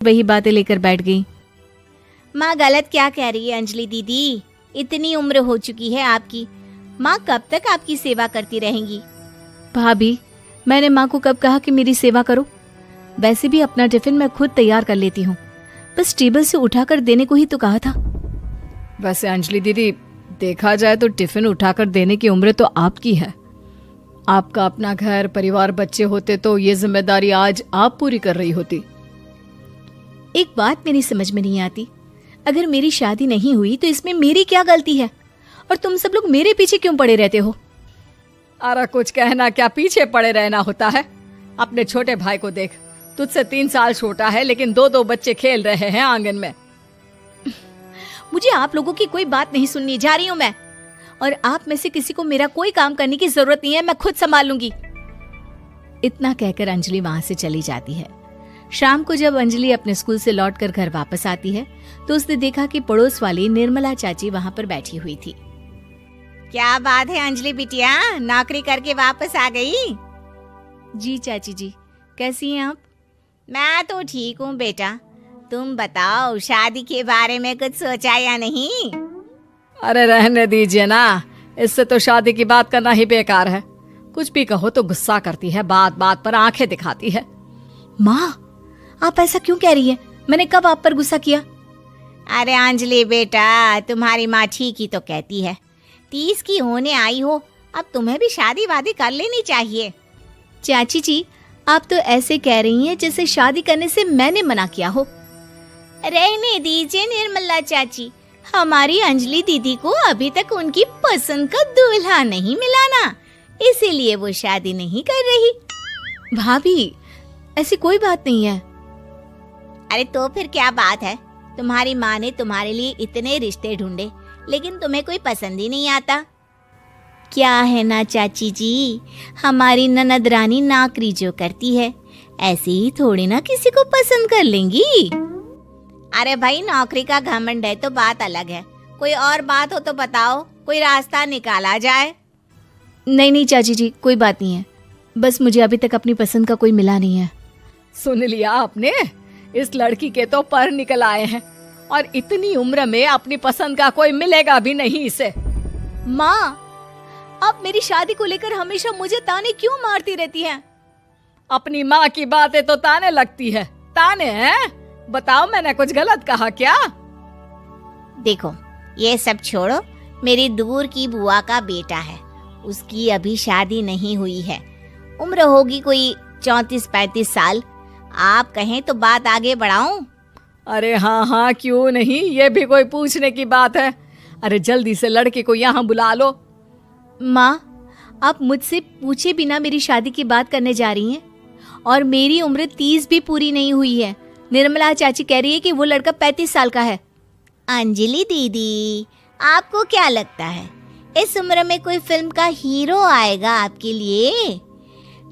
वही बातें लेकर बैठ गई। माँ गलत क्या कह रही है अंजलि दीदी, इतनी उम्र हो चुकी है आपकी, माँ कब तक आपकी सेवा करती रहेंगी। भाभी, मैंने माँ को कब कहा कि मेरी सेवा करो? वैसे भी अपना टिफिन मैं खुद तैयार कर लेती हूँ, बस टेबल से उठाकर देने को ही तो कहा था। वैसे अंजलि दीदी, देखा जाए तो टिफिन उठाकर देने की उम्र तो आपकी है। आपका अपना घर परिवार बच्चे होते तो ये जिम्मेदारी आज आप पूरी कर रही होती। एक बात मेरी समझ में नहीं आती, अगर मेरी शादी नहीं हुई तो इसमें मेरी क्या गलती है, और तुम सब लोग मेरे पीछे क्यों पड़े रहते हो? अरे कुछ कहना क्या पीछे पड़े रहना होता है। अपने छोटे भाई को देख, तुझसे 3 साल छोटा है लेकिन 2 बच्चे खेल रहे हैं आंगन में। मुझे आप लोगों की कोई बात नहीं सुननी, जा रही हूं मैं। और आप में से किसी को मेरा कोई काम करने की जरूरत नहीं है, मैं खुद संभाल लूंगी। इतना कहकर अंजलि वहां से चली जाती है। शाम को जब अंजलि अपने स्कूल से लौटकर घर वापस आती है तो उसने देखा कि पड़ोस वाली निर्मला चाची वहां पर बैठी हुई थी। क्या बात है अंजलि बिटिया, नौकरी करके वापस आ गई? जी चाची जी, कैसी हैं आप? मैं तो ठीक हूँ बेटा, तुम बताओ शादी के बारे में कुछ सोचा या नहीं? अरे रहने दीजिए ना, इससे तो शादी की बात करना ही बेकार है। कुछ भी कहो तो गुस्सा करती है, बात बात पर आंखें दिखाती है। माँ, आप ऐसा क्यों कह रही है? मैंने कब आप पर गुस्सा किया? अरे अंजलि बेटा, तुम्हारी माँ ठीक ही तो कहती है, 30 की होने आई हो, अब तुम्हें भी शादी वादी कर लेनी चाहिए। चाची जी, आप तो ऐसे कह रही हैं जैसे शादी करने से मैंने मना किया हो। रहने दीजिए निर्मला चाची, हमारी अंजलि दीदी को अभी तक उनकी पसंद का दूल्हा नहीं मिला ना, इसीलिए वो शादी नहीं कर रही। भाभी, ऐसी कोई बात नहीं है। अरे तो फिर क्या बात है, तुम्हारी माँ ने तुम्हारे लिए इतने रिश्ते ढूंढे लेकिन तुम्हें कोई पसंद ही नहीं आता। क्या है ना चाची जी, हमारी ननद रानी नौकरी जो करती है ऐसे ही थोड़ी ना किसी को पसंद कर लेंगी। अरे भाई, नौकरी का घमंड है तो बात अलग है, कोई और बात हो तो बताओ, कोई रास्ता निकाला जाए। नहीं चाची जी, कोई बात नहीं है, बस मुझे अभी तक अपनी पसंद का कोई मिला नहीं है। सुन लिया आपने, इस लड़की के तो पर निकल आए हैं और इतनी उम्र में अपनी पसंद का कोई मिलेगा भी नहीं इसे। माँ, आप मेरी शादी को लेकर हमेशा मुझे ताने क्यों मारती रहती हैं? अपनी माँ की बातें तो ताने लगती है। ताने हैं? बताओ, मैंने कुछ गलत कहा क्या? देखो, ये सब छोड़ो, मेरी दूर की बुआ का बेटा है, उसकी अभी शादी नहीं हुई है, उम्र होगी कोई 34-35 साल। आप कहें तो बात आगे बढ़ाऊं? अरे हाँ, क्यों नहीं, ये भी कोई पूछने की बात है। अरे जल्दी से लड़के को यहाँ बुला लो। माँ, आप मुझसे पूछे बिना मेरी शादी की बात करने जा रही हैं, और मेरी उम्र 30 भी पूरी नहीं हुई है। निर्मला चाची कह रही है कि वो लड़का 35 साल का है। अंजलि दीदी, आपको क्या लगता है इस उम्र में कोई फिल्म का हीरो आएगा आपके लिए?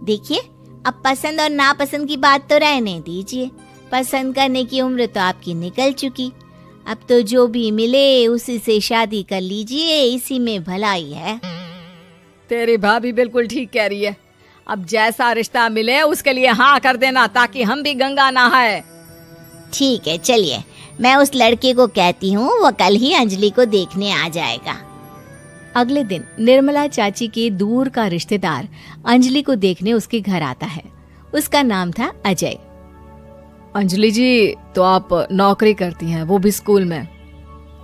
देखिए, अब पसंद और नापसंद की बात तो रहने दीजिए, पसंद करने की उम्र तो आपकी निकल चुकी, अब तो जो भी मिले उसी से शादी कर लीजिए, इसी में भलाई है। तेरी भाभी बिल्कुल ठीक कह रही है, अब जैसा रिश्ता मिले उसके लिए हाँ कर देना, ताकि हम भी गंगा नहाए। ठीक है, चलिए मैं उस लड़के को कहती हूँ, वो कल ही अंजलि को देखने आ जाएगा। अगले दिन निर्मला चाची के दूर का रिश्तेदार अंजलि को देखने उसके घर आता है। उसका नाम था अजय। अंजलि जी, तो आप नौकरी करती हैं, वो भी स्कूल में?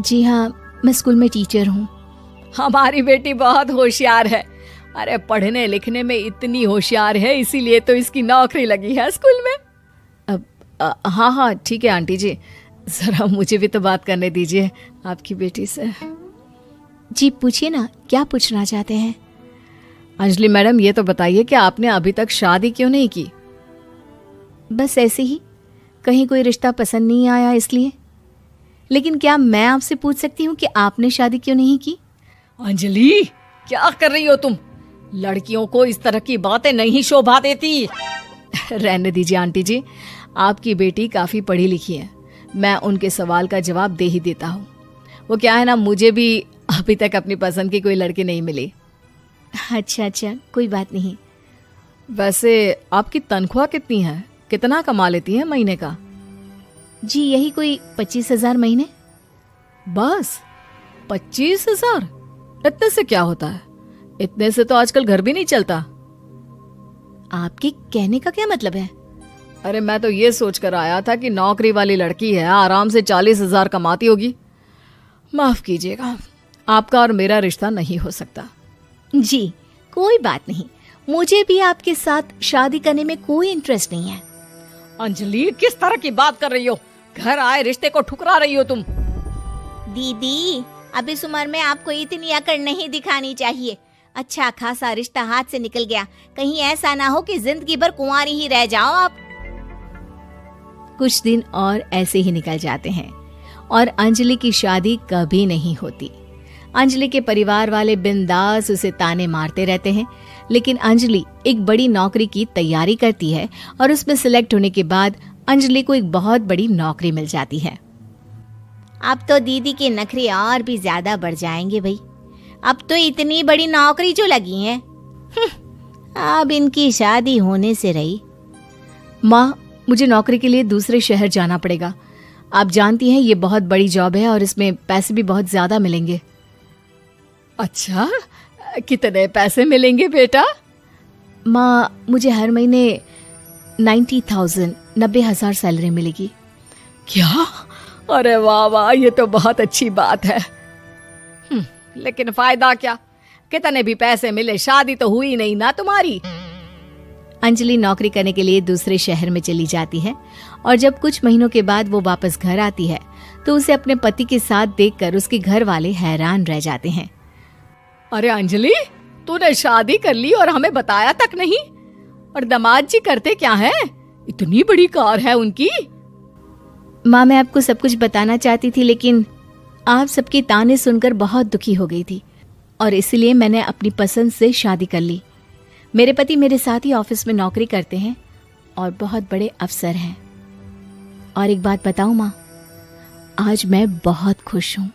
जी हाँ, मैं स्कूल में टीचर हूँ। हमारी बेटी बहुत होशियार है। अरे पढ़ने लिखने में इतनी होशियार है, इसीलिए तो इसकी नौकरी लगी है स्कूल में। हाँ ठीक है आंटी जी, जरा मुझे भी तो बात करने दीजिए आपकी बेटी से। जी पूछिए ना, क्या पूछना चाहते हैं? अंजलि मैडम, ये तो बताइए कि आपने अभी तक शादी क्यों नहीं की? बस ऐसे ही, कहीं कोई रिश्ता पसंद नहीं आया इसलिए। लेकिन क्या मैं आपसे पूछ सकती हूँ कि आपने शादी क्यों नहीं की? अंजलि, क्या कर रही हो तुम? लड़कियों को इस तरह की बातें नहीं शोभा देती। रहने दीजिए आंटी जी, आपकी बेटी काफी पढ़ी लिखी है, मैं उनके सवाल का जवाब दे ही देता हूँ। वो क्या है ना, मुझे भी अभी तक अपनी पसंद की कोई लड़की नहीं मिली। अच्छा, कोई बात नहीं। वैसे आपकी तनख्वाह कितनी है, कितना कमा लेती हैं महीने का? जी यही कोई 25,000 महीने। बस 25,000? इतने से क्या होता है? इतने से तो आजकल घर भी नहीं चलता। आपके कहने का क्या मतलब है? अरे मैं तो ये सोच कर आया था कि नौकरी वाली लड़की है, आराम से 40,000 कमाती होगी। माफ कीजिएगा, आपका और मेरा रिश्ता नहीं हो सकता। जी कोई बात नहीं, मुझे भी आपके साथ शादी करने में कोई इंटरेस्ट नहीं है। अंजलि किस तरह की बात कर रही हो? घर आए रिश्ते को ठुकरा रही हो तुम। दीदी, अब इस उम्र में आपको इतनी अकड़ नहीं दिखानी चाहिए। अच्छा खासा रिश्ता हाथ से निकल गया, कहीं ऐसा ना हो कि जिंदगी भर कुंवारी ही रह जाओ आप। कुछ दिन और ऐसे ही निकल जाते हैं और अंजलि की शादी कभी नहीं होती। अंजलि के परिवार वाले बिंदास उसे ताने मारते रहते हैं, लेकिन अंजलि एक बड़ी नौकरी की तैयारी करती है और उसमें सिलेक्ट होने के बाद अंजलि को एक बहुत बड़ी नौकरी मिल जाती है। अब तो दीदी के नखरे और भी ज्यादा बढ़ जाएंगे भाई। अब तो इतनी बड़ी नौकरी जो लगी है, अब इनकी शादी होने से रही। माँ, मुझे नौकरी के लिए दूसरे शहर जाना पड़ेगा। आप जानती हैं ये बहुत बड़ी जॉब है और इसमें पैसे भी बहुत ज्यादा मिलेंगे। अच्छा, कितने पैसे मिलेंगे बेटा? माँ, मुझे हर महीने 90,000 सैलरी मिलेगी। क्या? अरे वाह वाह, ये तो बहुत अच्छी बात है। लेकिन फायदा क्या? कितने भी पैसे मिले, शादी तो हुई नहीं ना तुम्हारी। अंजलि नौकरी करने के लिए दूसरे शहर में चली जाती है और जब कुछ महीनों के बाद वो वापस घर आती है तो उसे अपने पति के साथ देखकर उसके घर वाले हैरान रह जाते हैं। अरे अंजलि, तूने शादी कर ली और हमें बताया तक नहीं। और दामाद जी करते क्या हैं? इतनी बड़ी कार है उनकी। माँ, मैं आपको सब कुछ बताना चाहती थी, लेकिन आप सबके ताने सुनकर बहुत दुखी हो गई थी और इसलिए मैंने अपनी पसंद से शादी कर ली। मेरे पति मेरे साथ ही ऑफिस में नौकरी करते हैं और बहुत बड़े अफसर हैं। और एक बात बताऊं माँ, आज मैं बहुत खुश हूँ।